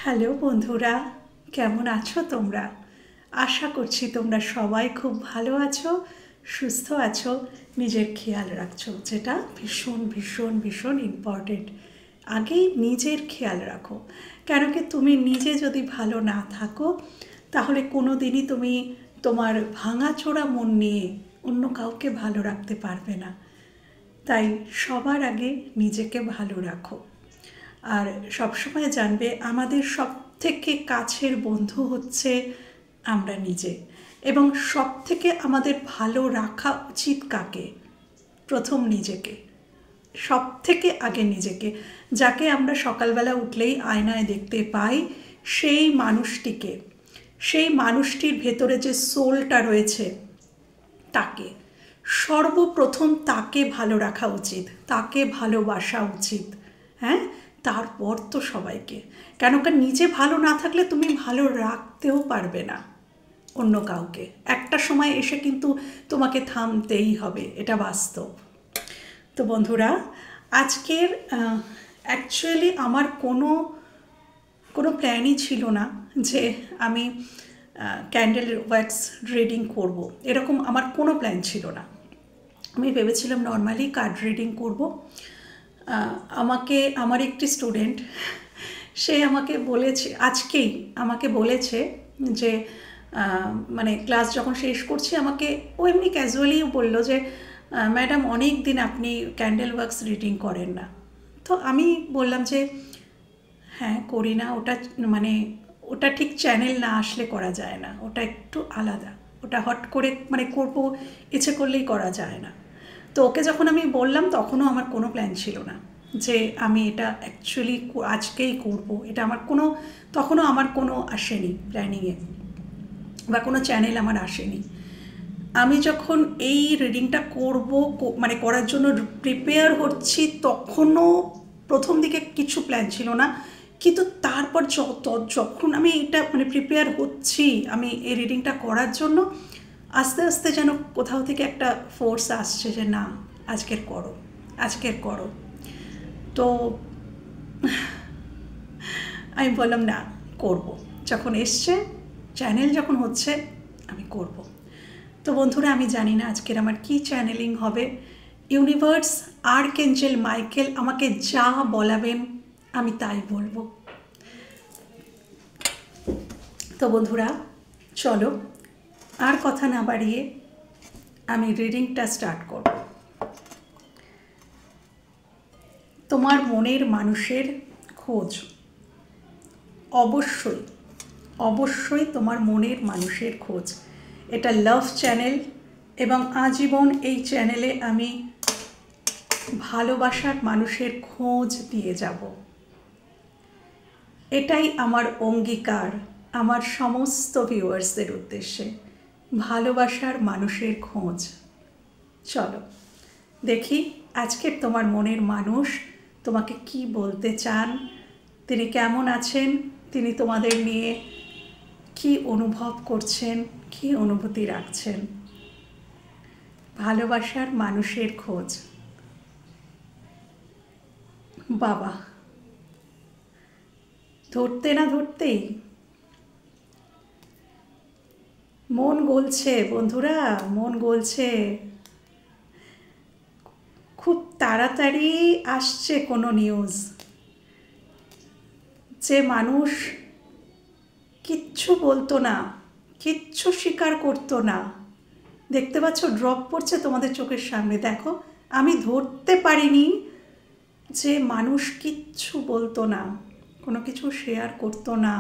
Hello বন্ধুরা, কেমন আছো তোমরা? আশা করছি তোমরা সবাই খুব ভালো আছো, সুস্থ আছো, নিজের খেয়াল রাখছো, যেটা ভীষণ ভীষণ ভীষণ ইম্পর্টেন্ট। আগেই নিজের খেয়াল রাখো, কেন কি তুমি নিজে যদি ভালো না থাকো তাহলে কোনো দিনই তুমি তোমার ভাঙাচোরা মন নিয়ে অন্য কাউকে ভালো রাখতে পারবে না। তাই সবার আগে নিজেকে ভালো রাখো। আর সবসময় জানবে আমাদের সবথেকে কাছের বন্ধু হচ্ছে আমরা নিজে। এবং সবথেকে আমাদের ভালো রাখা উচিত কাকে? প্রথম নিজেকে, সবথেকে আগে নিজেকে। যাকে আমরা সকালবেলা উঠলেই আয়নায় দেখতে পাই, সেই মানুষটিকে, সেই মানুষটির ভেতরে যে সোলটা রয়েছে তাকে সর্বপ্রথম তাকে ভালো রাখা উচিত, তাকে ভালোবাসা উচিত। হ্যাঁ, তারপর তো সবাইকে। কেন কি নিজে ভালো না থাকলে তুমি ভালো রাখতেও পারবে না অন্য কাউকে। একটা সময় এসে কিন্তু তোমাকে থামতেই হবে, এটা বাস্তব। তো বন্ধুরা, আজকের অ্যাকচুয়ালি আমার কোনো কোনো প্ল্যানই ছিল না যে আমি ক্যান্ডেল ওয়্যাক্স রিডিং করব, এরকম আমার কোনো প্ল্যান ছিল না। আমি ভেবেছিলাম নর্মালি কার্ড রিডিং করব। আমাকে আমার একটি স্টুডেন্ট, সে আমাকে বলেছে, আজকেই আমাকে বলেছে যে মানে ক্লাস যখন শেষ করছি আমাকে ও এমনি ক্যাজুয়ালিও বললো যে ম্যাডাম অনেক দিন আপনি ক্যান্ডেল ওয়ার্কস রিডিং করেন না। তো আমি বললাম যে হ্যাঁ করি না, ওটা মানে ওটা ঠিক চ্যানেল না আসলে করা যায় না, ওটা একটু আলাদা, ওটা হট করে মানে করব ইচ্ছে করলেই করা যায় না। তো ওকে যখন আমি বললাম তখনও আমার কোনো প্ল্যান ছিল না যে আমি এটা অ্যাকচুয়ালি আজকেই করব, এটা আমার কোনো, তখনও আমার কোনো আসেনি প্ল্যানিংয়ে, বা কোনো চ্যানেল আমার আসেনি। আমি যখন এই রিডিংটা করব মানে করার জন্য প্রিপেয়ার হচ্ছি তখনও প্রথম দিকে কিছু প্ল্যান ছিল না, কিন্তু তারপর যখন আমি এটা মানে প্রিপেয়ার হচ্ছি আমি এই রিডিংটা করার জন্য, আস্তে আস্তে যেন কোথাও থেকে একটা ফোর্স আসছে যে না আজকের করো, আজকের করো। তো আমি বললাম না, করব, যখন এসছে চ্যানেল যখন হচ্ছে আমি করব। তো বন্ধুরা, আমি জানি না আজকের আমার কি চ্যানেলিং হবে। ইউনিভার্স আর্কএঞ্জেল মাইকেল আমাকে যা বলাবেন আমি তাই বলবো। তো বন্ধুরা চলো আর কথা না বাড়িয়ে আমি রিডিংটা স্টার্ট করব। তোমার মনের মানুষের খোঁজ, অবশ্যই অবশ্যই তোমার মনের মানুষের খোঁজ। এটা লাভ চ্যানেল এবং আজীবন এই চ্যানেলে আমি ভালোবাসার মানুষের খোঁজ দিয়ে যাব। এটাই আমার অঙ্গীকার আমার সমস্ত ভিউয়ার্সদের উদ্দেশ্যে, ভালোবাসার মানুষের খোঁজ। চলো দেখি আজকের তোমার মনের মানুষ তোমাকে কি বলতে চান, তিনি কেমন আছেন, তিনি তোমাদের নিয়ে কি অনুভব করছেন, কি অনুভূতি রাখছেন। ভালোবাসার মানুষের খোঁজ। বাবা, ধরতে না ধরতেই মন গলছে বন্ধুরা, মন গলছে। খুব তাড়াতাড়ি আসছে কোনো নিউজ, যে মানুষ কিচ্ছু বলতো না, কিচ্ছু স্বীকার করতো না, দেখতে পাচ্ছ ড্রপ পড়ছে তোমাদের চোখের সামনে। দেখো, আমি ধরতে পারিনি যে মানুষ কিচ্ছু বলতো না, কোনো কিছু শেয়ার করতো না,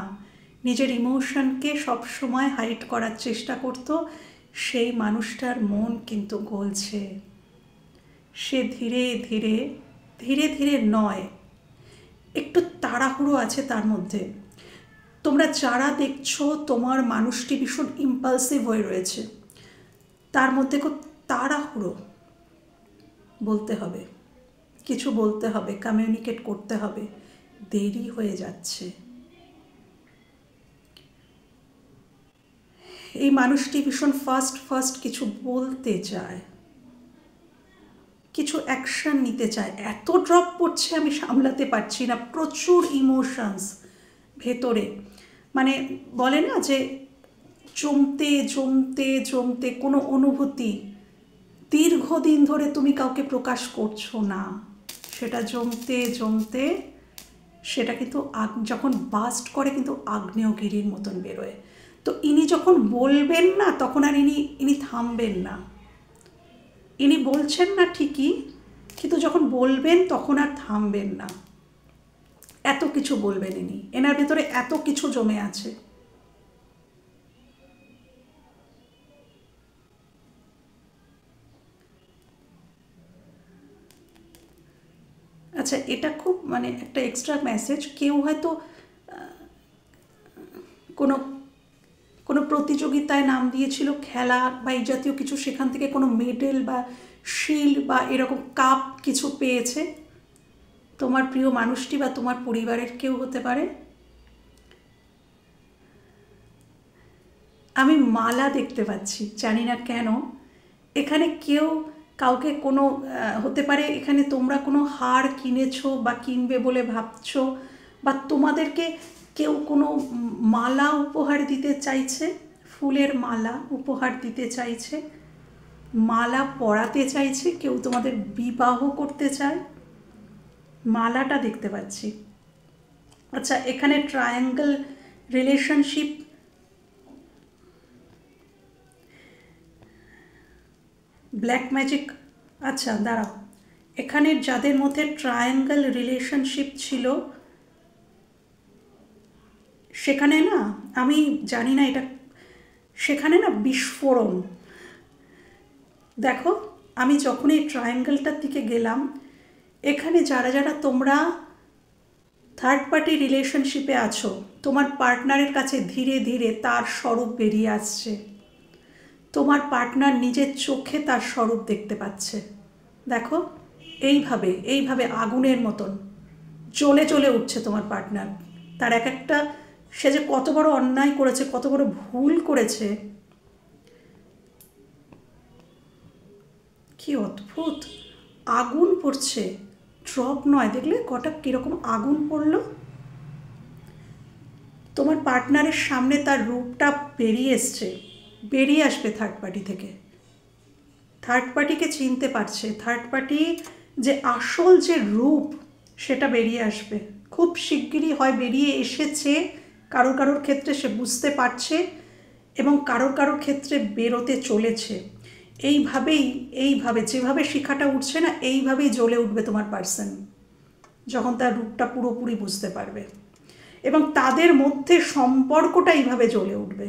নিজের ইমোশনকে সবসময় হাইড করার চেষ্টা করতো, সেই মানুষটার মন কিন্তু গলছে। সে ধীরে ধীরে ধীরে ধীরে নয়, একটু তাড়াহুড়ো আছে তার মধ্যে। তোমরা যারা দেখছো তোমার মানুষটি ভীষণ ইম্পালসিভ হয়ে রয়েছে, তার মধ্যে খুব তাড়াহুড়ো, বলতে হবে, কিছু বলতে হবে, কমিউনিকেট করতে হবে, দেরি হয়ে যাচ্ছে। এই মানুষটি ভীষণ ফাস্ট কিছু বলতে চায়, কিছু অ্যাকশন নিতে চায়। এত ড্রপ পড়ছে আমি সামলাতে পারছি না, প্রচুর ইমোশনস, ভেতরে, মানে বলে না যে জমতে জমতে জমতে কোনো অনুভূতি দীর্ঘদিন ধরে তুমি কাউকে প্রকাশ করছো না, সেটা জমতে জমতে সেটা কিন্তু যখন বাস্ট করে কিন্তু আগ্নেয়গিরির মতন বেরোয়। তো ইনি যখন বলবেন না তখন আর ইনি থামবেন না। ইনি বলছেন না ঠিকই, কিন্তু যখন বলবেন তখন আর থামবেন না। এত কিছু বলবেন ইনি, এনার ভেতরে এত কিছু জমে আছে। আচ্ছা, এটা খুব মানে একটা এক্সট্রা মেসেজ। কেউ হয়তো কোনো কোনো প্রতিযোগিতায় নাম দিয়েছিল, খেলা বা এই জাতীয় কিছু, সেখান থেকে কোনো মেডেল বা শিল্ড বা এরকম কাপ কিছু পেয়েছে। তোমার প্রিয় মানুষটি বা তোমার পরিবারের কেউ হতে পারে। আমি মালা দেখতে পাচ্ছি, জানি না কেন। এখানে কেউ কাউকে কোনো হতে পারে, এখানে তোমরা কোনো হার কিনেছো বা কিনবে বলে ভাবছো, বা তোমাদেরকে কেউ কোনো মালা উপহার দিতে চাইছে, ফুলের মালা উপহার দিতে চাইছে, মালা পরাতে চাইছে, কেউ তোমাদের বিবাহ করতে চায়। মালাটা দেখতে পাচ্ছি। আচ্ছা, এখানে ট্রায়াঙ্গেল রিলেশনশিপ, ব্ল্যাক ম্যাজিক। আচ্ছা দাঁড়াও, এখানে যাদের মধ্যে ট্রায়াঙ্গেল রিলেশনশিপ ছিল সেখানে না, আমি জানি না এটা, সেখানে না বিস্ফোরণ। দেখো, আমি যখন এই ট্রায়াঙ্গেলটার দিকে গেলাম, এখানে যারা যারা তোমরা থার্ড পার্টি রিলেশনশিপে আছো, তোমার পার্টনারের কাছে ধীরে ধীরে তার স্বরূপ বেরিয়ে আসছে। তোমার পার্টনার নিজের চোখে তার স্বরূপ দেখতে পাচ্ছে। দেখো, এইভাবে এইভাবে আগুনের মতন জ্বলে জ্বলে উঠছে তোমার পার্টনার। তার এক একটা, সে যে কত বড় অন্যায় করেছে, কত বড় ভুল করেছে, কি অদ্ভুত আগুন পড়ছে। ড্রপ নয়, দেখলে কটা কীরকম আগুন পড়লো। তোমার পার্টনারের সামনে তার রূপটা বেরিয়ে এসছে, বেরিয়ে আসবে থার্ড পার্টি থেকে। থার্ড পার্টিকে চিনতে পারছে, থার্ড পার্টি যে আসল যে রূপ সেটা বেরিয়ে আসবে খুব শিগগিরই, হয় বেরিয়ে এসেছে, কারোর কারোর ক্ষেত্রে সে বুঝতে পারছে, এবং কারোর কারোর ক্ষেত্রে বেরোতে চলেছে। এইভাবে যেভাবে শিখাটা উঠছে না, এইভাবেই জ্বলে উঠবে তোমার পার্সন যখন তার রূপটা পুরোপুরি বুঝতে পারবে, এবং তাদের মধ্যে সম্পর্কটা এইভাবে জ্বলে উঠবে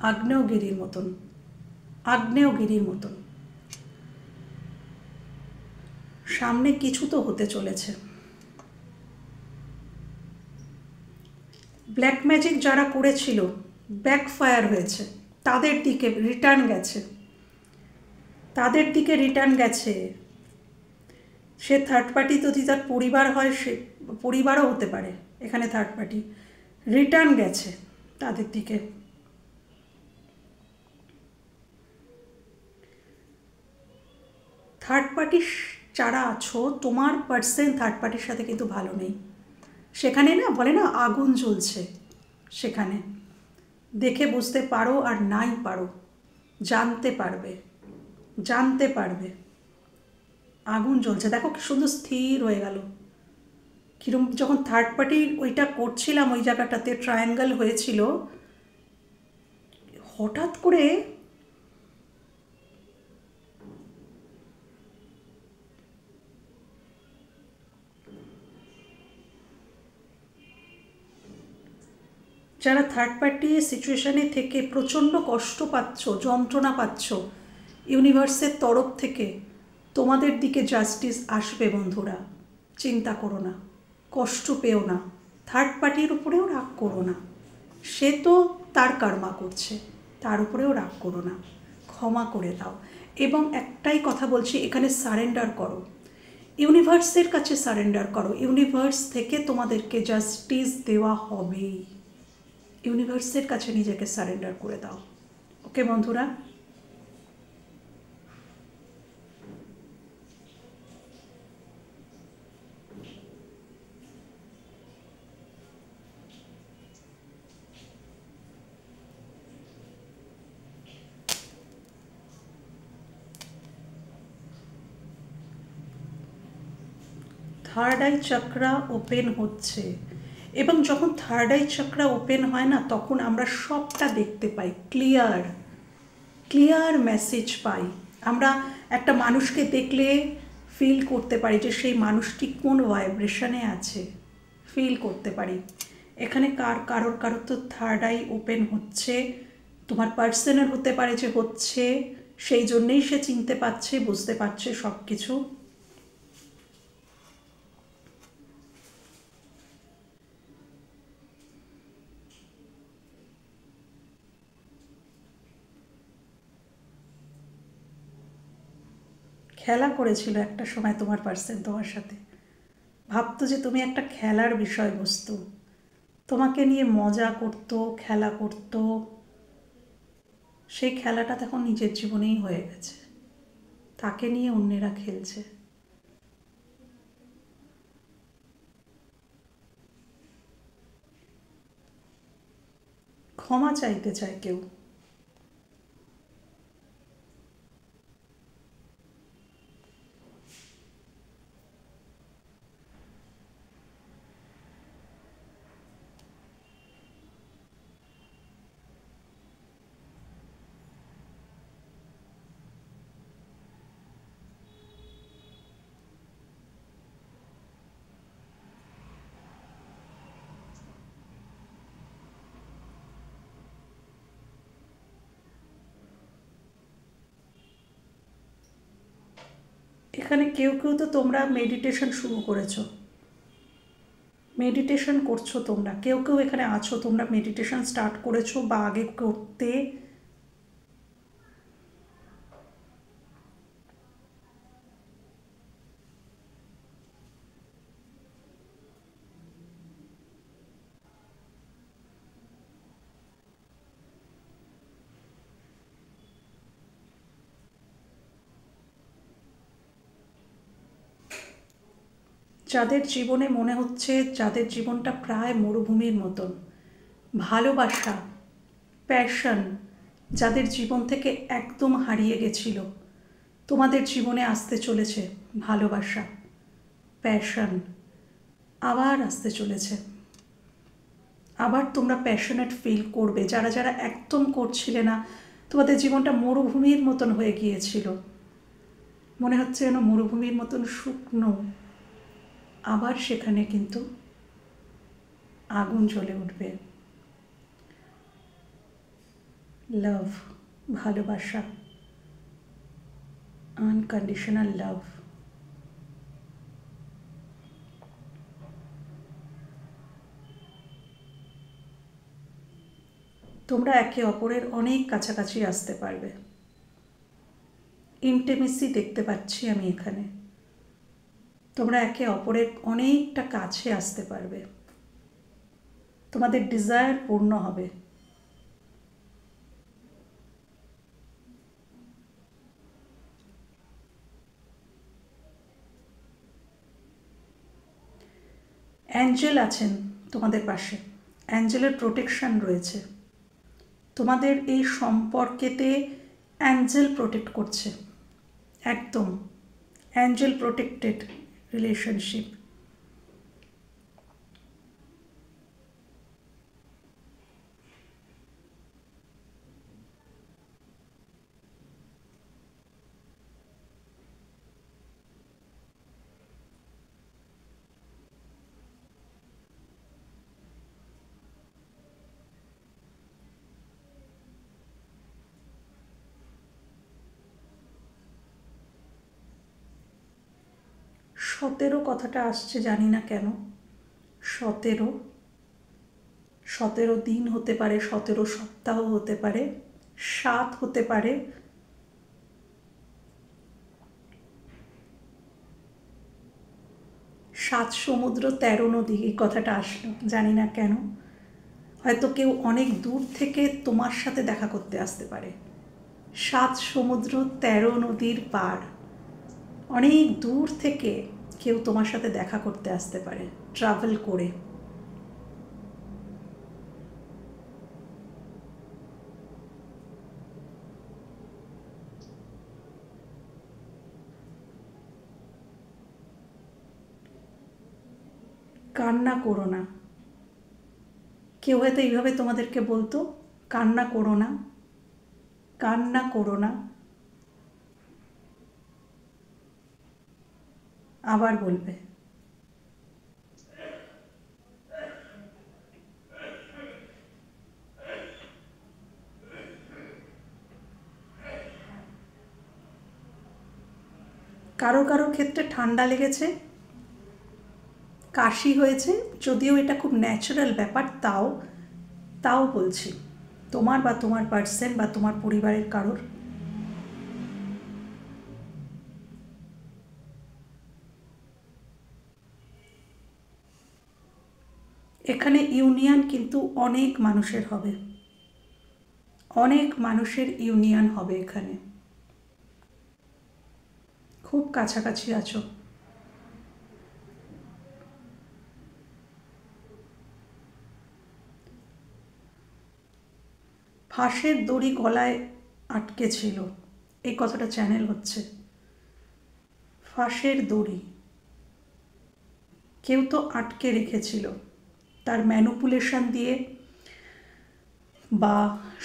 আগ্নেয়গিরির মতন, আগ্নেয়গিরির মতন। সামনে কিছু তো হতে চলেছে। ব্ল্যাক ম্যাজিক যারা করেছিল ব্যাকফায়ার হয়েছে, তাদের দিকে রিটার্ন গেছে, তাদের দিকে রিটার্ন গেছে। সে থার্ড পার্টি যদি তার পরিবার হয়, সে পরিবারও হতে পারে, এখানে থার্ড পার্টি রিটার্ন গেছে তাদের দিকে। থার্ড পার্টি যারা আছো, তোমার পার্সন থার্ড পার্টির সাথে কিন্তু ভালো নেই। সেখানে না বলে না আগুন জ্বলছে, সেখানে দেখে বুঝতে পারো আর নাই পারো, জানতে পারবে, জানতে পারবে আগুন জ্বলছে। দেখো কি সুন্দর স্থির হয়ে গেল। কিরম যখন থার্ড পার্টি ওইটা করছিলাম, ওই জায়গাটাতে ট্রায়াঙ্গেল হয়েছিল, হঠাৎ করে যারা থার্ড পার্টি সিচুয়েশানে থেকে প্রচণ্ড কষ্ট পাচ্ছ, যন্ত্রণা পাচ্ছ, ইউনিভার্সের তরফ থেকে তোমাদের দিকে জাস্টিস আসবে বন্ধুরা, চিন্তা করো না, কষ্ট পেও না, থার্ড পার্টির উপরেও রাগ করো না, সে তো তার কর্মা করছে, তার উপরেও রাগ করো না, ক্ষমা করে দাও। এবং একটাই কথা বলছি, এখানে সারেন্ডার করো, ইউনিভার্সের কাছে সারেন্ডার করো, ইউনিভার্স থেকে তোমাদেরকে জাস্টিস দেওয়া হবেই, ইউনিভার্সের কাছে নিজেকে সারেন্ডার করে দাও। ওকে বন্ধুরা, থার্ড আই চক্রা ওপেন হচ্ছে, এবং যখন থার্ড আই চক্রা ওপেন হয় না, তখন আমরা সবটা দেখতে পাই, ক্লিয়ার মেসেজ পাই। আমরা একটা মানুষকে দেখলে ফিল করতে পারি যে সেই মানুষটি কোন ভাইব্রেশনে আছে, ফিল করতে পারি। এখানে কারোর তো থার্ড আই ওপেন হচ্ছে, তোমার পার্সনের হতে পারে যে হচ্ছে, সেই জন্যেই সে চিনতে পারছে, বুঝতে পারছে সব কিছু। খেলা করেছিল একটা সময় তোমার পার্সন তোমার সাথে, ভাবতো যে তুমি একটা খেলার বিষয়বস্তু, তোমাকে নিয়ে মজা করতো, খেলা করতো। সেই খেলাটা তখন নিজের জীবনেই হয়ে গেছে, তাকে নিয়ে অন্যেরা খেলছে। ক্ষমা চাইতে চায় কেউ। এখানে কেউ তো তোমরা মেডিটেশন শুরু করেছো, মেডিটেশন করছো তোমরা, কেউ এখানে আছো, তোমরা মেডিটেশন স্টার্ট করেছো বা আগে করতে। যাদের জীবনে মনে হচ্ছে, যাদের জীবনটা প্রায় মরুভূমির মতন, ভালোবাসা, প্যাশন যাদের জীবন থেকে একদম হারিয়ে গেছিল, তোমাদের জীবনে আসতে চলেছে ভালোবাসা, প্যাশন আবার আসতে চলেছে। আবার তোমরা প্যাশনেট ফিল করবে, যারা যারা একদম করছিলে না, তোমাদের জীবনটা মরুভূমির মতন হয়ে গিয়েছিল, মনে হচ্ছে যেন মরুভূমির মতন শুকনো, আবার সেখানে কিন্তু আগুন জ্বলে উঠবে। লাভ, ভালোবাসা, আনকন্ডিশনাল লাভ। তোমরা একে অপরের অনেক কাছাকাছি আসতে পারবে, ইন্টিমেসি দেখতে পাচ্ছি আমি এখানে। তোমরা একে অপরের অনেকটা কাছে আসতে পারবে, তোমাদের ডিজায়ার পূর্ণ হবে। অ্যাঞ্জেল আছেন তোমাদের পাশে, অ্যাঞ্জেলের প্রোটেকশন রয়েছে, তোমাদের এই সম্পর্কেতে অ্যাঞ্জেল প্রোটেক্ট করছে, একদম অ্যাঞ্জেল প্রোটেক্টেড রিলেশনশিপ। সতেরো কথাটা আসছে জানি না কেন, 17, 17 দিন হতে পারে, 17 সপ্তাহ হতে পারে, 7 হতে পারে। 7 সমুদ্র 13 নদী, এই কথাটা আসলো জানি না কেন। হয়তো কেউ অনেক দূর থেকে তোমার সাথে দেখা করতে আসতে পারে। 7 সমুদ্র 13 নদীর পার, অনেক দূর থেকে কেউ তোমার সাথে দেখা করতে আসতে পারে, ট্রাভেল করে। কান্না করো না। কেউ হয়তো এইভাবে তোমাদেরকে বলতো, কান্না করো না, কান্না করো না। আবার বলবে। কারো কারো ক্ষেত্রে ঠান্ডা লেগেছে, কাশি হয়েছে, যদিও এটা খুব ন্যাচারাল ব্যাপার, তাও তাও বলছি, তোমার বা তোমার পার্সন বা তোমার পরিবারের কারোর। এখানে ইউনিয়ন কিন্তু অনেক মানুষের হবে, অনেক মানুষের ইউনিয়ন হবে এখানে। খুব কাছাকাছি আছো। ফাঁসের দড়ি গলায় আটকে ছিল, এই কথাটা চ্যানেল হচ্ছে। ফাঁসের দড়ি কেউ তো আটকে রেখেছিল, তার ম্যানুপুলেশন দিয়ে, বা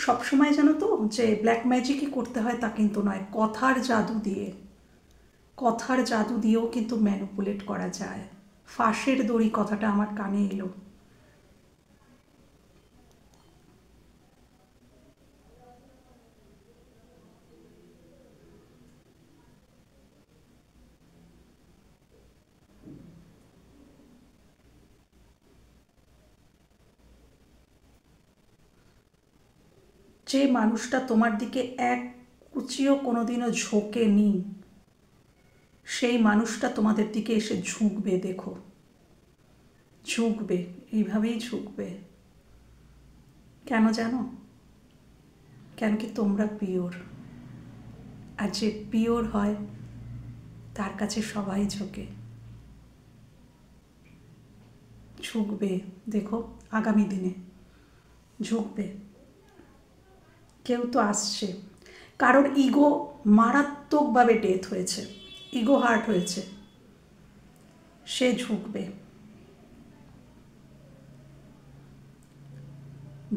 সবসময় জানো তো যে ব্ল্যাক ম্যাজিকই করতে হয় তা কিন্তু নয়, কথার জাদু দিয়ে, কথার জাদু দিয়েও কিন্তু ম্যানুপুলেট করা যায়। ফাঁসের দড়ি কথাটা আমার কানে এলো। যে মানুষটা তোমার দিকে এক কুচিও কোনোদিনও ঝোঁকেনি, সেই মানুষটা তোমাদের দিকে এসে ঝুঁকবে, দেখো ঝুঁকবে, এইভাবেই ঝুঁকবে। কেন জানো? কেন কি তোমরা পিওর, আর যে পিওর হয় তার কাছে সবাই ঝোঁকে, ঝুঁকবে, দেখো আগামী দিনে ঝুঁকবে। কেউ তো আসছে, কারোর ইগো মারাত্মকভাবে ডেথ হয়েছে, ইগো হার্ট হয়েছে, সে ঝুঁকবে।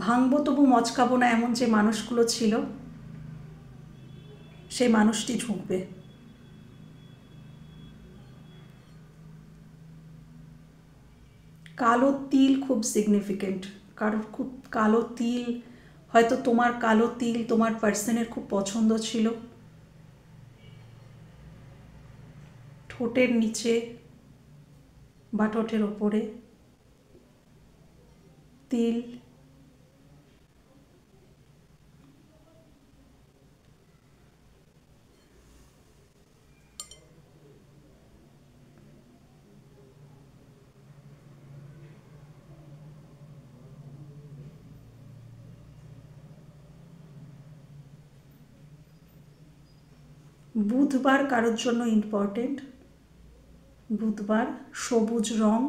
ভাঙবো তবু মচকাবো না, এমন যে মানুষগুলো ছিল, সেই মানুষটি ঝুঁকবে। কালো তিল খুব সিগনিফিকেন্ট, কারোর খুব কালো তিল, হয়তো তোমার কালো তিল তোমার পার্সনের খুব পছন্দ ছিল। ঠোঁটের নিচে বা ঠোঁটের ওপরে তিল, বুধবার কারোর জন্য ইম্পর্টেন্ট, বুধবার সবুজ রং,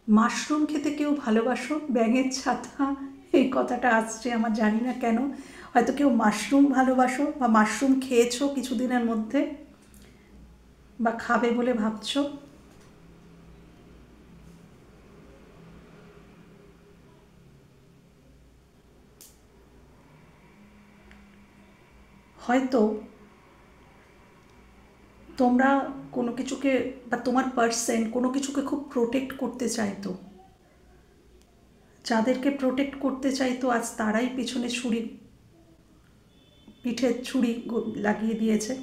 মাশরুম খেতে কেউ ভালোবাসো? ব্যাঙের ছাতা, এই কথাটা আসছে আমার জানি না কেন, হয়তো কেউ মাশরুম ভালোবাসো বা মাশরুম খেয়েছো কিছুদিনের মধ্যে, বা খাবে বলে ভাবছো। হয়তো তোমরা কোনো কিছুকে, বা তোমার পার্সন কোনো কিছুকে খুব প্রোটেক্ট করতে চাইতো, যাদেরকে প্রোটেক্ট করতে চাইতো আজ তারাই পিছনে ছুরি, পিঠে ছুরি লাগিয়ে দিয়েছে।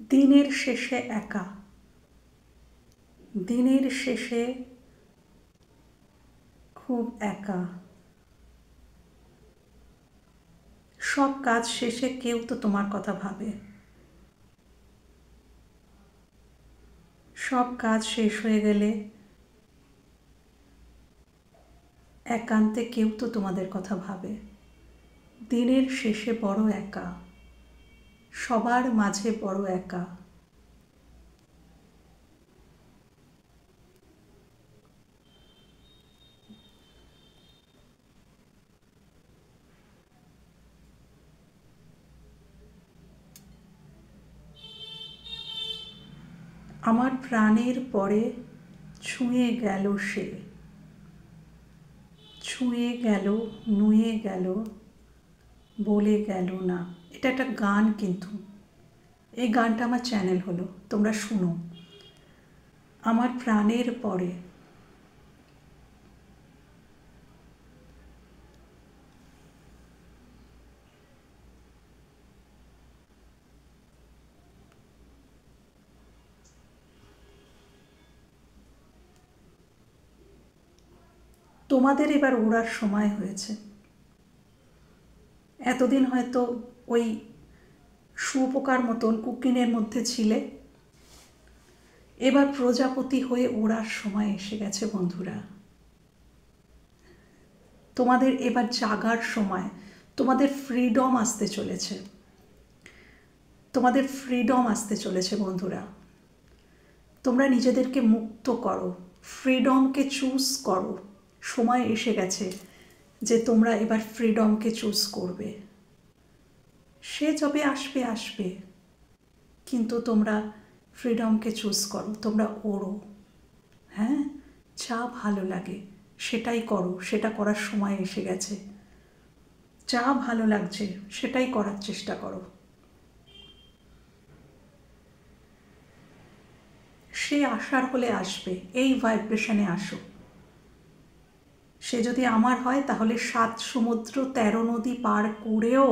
দিনের শেষে একা, দিনের শেষে খুব একা। সব কাজ শেষে কেউ তো তোমার কথা ভাবে, সব কাজ শেষ হয়ে গেলে একান্তে কেউ তো তোমাদের কথা ভাবে। দিনের শেষে বড় একা, সবার মাঝে বড় একা। আমার প্রাণের পরে ছুঁয়ে গেল সে, ছুঁয়ে গেল, নুয়ে গেল, বলে গেল না। এটা একটা গান, কিন্তু এই গানটা আমার চ্যানেল হলো, তোমরা শুনো। আমার প্রাণের পরে, তোমাদের এবার ওড়ার সময় হয়েছে। এতদিন হয়তো ওই শুঁয়োপোকার মতন কুকিনের মধ্যে ছিলে, এবার প্রজাপতি হয়ে ওড়ার সময় এসে গেছে বন্ধুরা। তোমাদের এবার জাগার সময়, তোমাদের ফ্রিডম আসতে চলেছে, তোমাদের ফ্রিডম আসতে চলেছে বন্ধুরা। তোমরা নিজেদেরকে মুক্ত করো, ফ্রিডমকে চুজ করো। সময় এসে গেছে যে তোমরা এবার ফ্রিডমকে চুজ করবে। সে যবে আসবে আসবে, কিন্তু তোমরা ফ্রিডমকে চুজ করো, তোমরা ওড়ো। হ্যাঁ, যা ভালো লাগে সেটাই করো, সেটা করার সময় এসে গেছে। যা ভালো লাগছে সেটাই করার চেষ্টা করো। সে আসার হলে আসবে, এই ভাইব্রেশনে আসো। সে যদি আমার হয় তাহলে 7 সমুদ্র 13 নদী পার করেও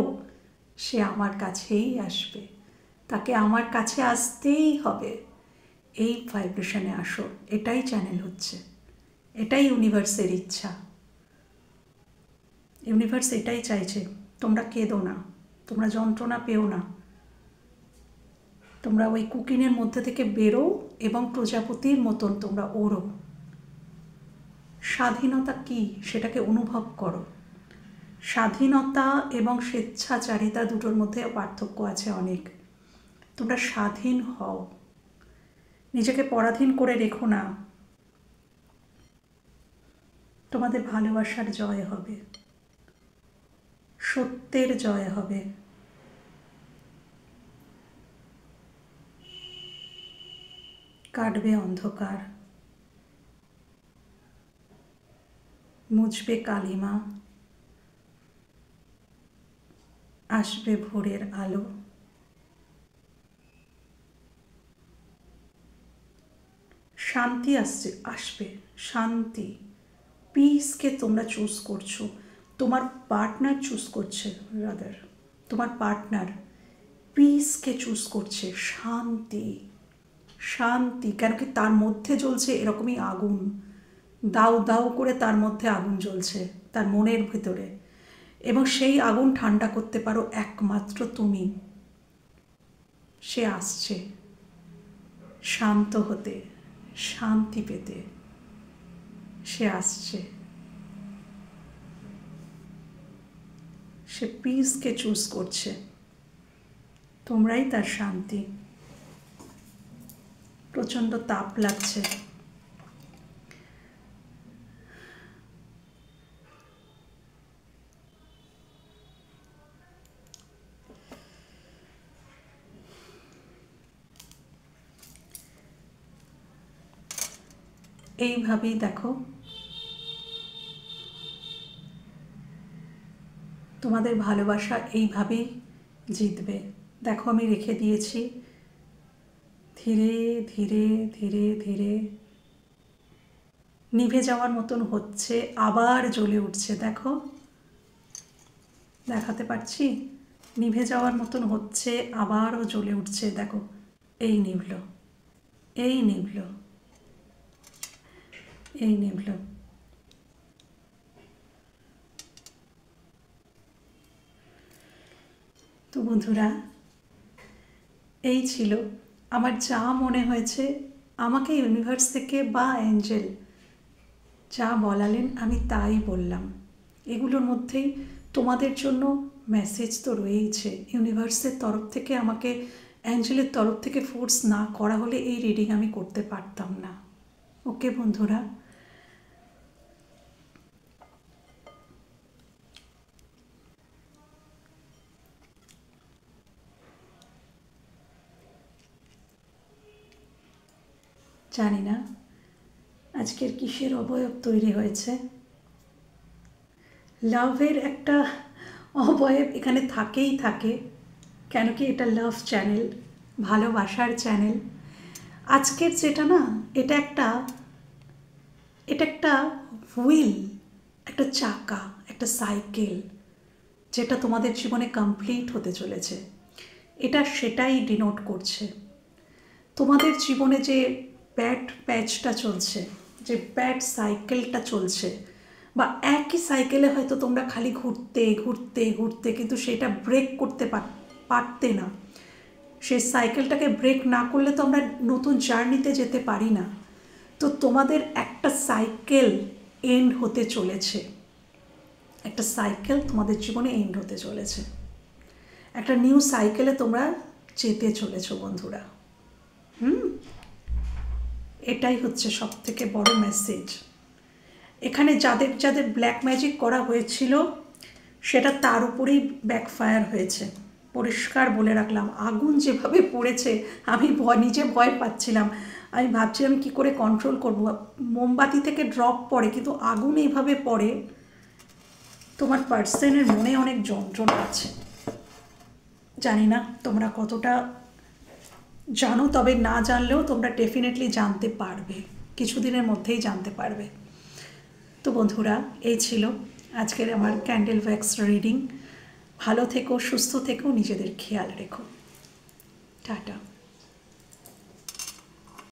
সে আমার কাছেই আসবে, তাকে আমার কাছে আসতেই হবে। এই ভাইব্রেশনে আসো, এটাই চ্যানেল হচ্ছে, এটাই ইউনিভার্সের ইচ্ছা। ইউনিভার্স এটাই চাইছে, তোমরা কেঁদো না, তোমরা যন্ত্রণা পেও না, তোমরা ওই কুকিনের মধ্যে থেকে বেরো এবং প্রজাপতির মতন তোমরা ওড়ো। স্বাধীনতা কি সেটাকে অনুভব করো। স্বাধীনতা এবং স্বেচ্ছাচারিতা দুটোর মধ্যে পার্থক্য আছে অনেক। তোমরা স্বাধীন হও, নিজেকে পরাধীন করে রেখো না। তোমাদের ভালোবাসার জয় হবে, সত্যের জয় হবে। কাটবে অন্ধকার, মুছবে কালিমা, আসবে ভোরের আলো। শান্তি আসবে, শান্তি, পিসকে তোমরা চুজ করছো, তোমার পার্টনার চুজ করছে, রাদার তোমার পার্টনার পিসকে চুজ করছে। শান্তি, শান্তি, কেন কি তার মধ্যে জ্বলছে এরকমই আগুন, দাউ দাউ করে তার মধ্যে আগুন জ্বলছে তার মনের ভিতরে, এবং সেই আগুন ঠান্ডা করতে পারো একমাত্র তুমি। সে আসছে শান্ত হতে, শান্তি পেতে, সে আসছে। সে পিসকে চুজ করছে, তোমরাই তার শান্তি। প্রচণ্ড তাপ লাগছে, এইভাবেই দেখো তোমাদের ভালোবাসা এইভাবেই জিতবে। দেখো আমি রেখে দিয়েছি, ধীরে ধীরে ধীরে ধীরে নিভে যাওয়ার মতন হচ্ছে, আবার জ্বলে উঠছে। দেখো, দেখাতে পারছি, নিভে যাওয়ার মতন হচ্ছে, আবারও জ্বলে উঠছে। দেখো এই নিভল, এই নিভল, এই নিভল। তো বন্ধুরা, এই ছিল আমার যা মনে হয়েছে, আমাকে ইউনিভার্স থেকে বা অ্যাঞ্জেল যা বলালেন আমি তাই বললাম। এগুলোর মধ্যেই তোমাদের জন্য মেসেজ তো রয়েইছে। ইউনিভার্সের তরফ থেকে আমাকে, অ্যাঞ্জেলের তরফ থেকে ফোর্স না করা হলে এই রিডিং আমি করতে পারতাম না। ওকে বন্ধুরা, জানি না আজকের কিসের অবয়ব তৈরি হয়েছে। লাভের একটা অবয়ব এখানে থাকেই থাকে, কেন কি এটা লাভ চ্যানেল, ভালোবাসার চ্যানেল। আজকের যেটা না, এটা একটা হুইল, একটা চাকা, একটা সাইকেল, যেটা তোমাদের জীবনে কমপ্লিট হতে চলেছে। এটা সেটাই ডিনোট করছে। তোমাদের জীবনে যে ব্যাড প্যাচটা চলছে, যে ব্যাড সাইকেলটা চলছে, বা একই সাইকেলে হয়তো তোমরা খালি ঘুরতে ঘুরতে ঘুরতে, কিন্তু সেটা ব্রেক করতে পারতে না। সেই সাইকেলটাকে ব্রেক না করলে তো আমরা নতুন জার্নিতে যেতে পারি না। তো তোমাদের একটা সাইকেল এন্ড হতে চলেছে, একটা সাইকেল তোমাদের জীবনে এন্ড হতে চলেছে, একটা নিউ সাইকেলে তোমরা যেতে চলেছো বন্ধুরা। এটাই হচ্ছে সব থেকে বড় মেসেজ। এখানে যাদের যাদের ব্ল্যাক ম্যাজিক করা হয়েছিল সেটা তার উপরেই ব্যাকফায়ার হয়েছে, পরিষ্কার বলে রাখলাম। আগুন যেভাবে পড়েছে, আমি নিজে ভয় পাচ্ছিলাম। আমি ভাবছিলাম কী করে কন্ট্রোল করব। মোমবাতি থেকে ড্রপ পড়ে, কিন্তু আগুন এইভাবে পড়ে। তোমার পার্সনের মনে অনেক যন্ত্রণা আছে। জানি না তোমরা কতটা জানো, তবে না জানলেও তোমরা ডেফিনেটলি জানতে পারবে, কিছুদিনের মধ্যেই জানতে পারবে। তো বন্ধুরা, এই ছিল আজকের আমার ক্যান্ডেল ওয়্যাক্স রিডিং। ভালো থেকো, সুস্থ থেকো, নিজেদের খেয়াল রেখো। টাটা।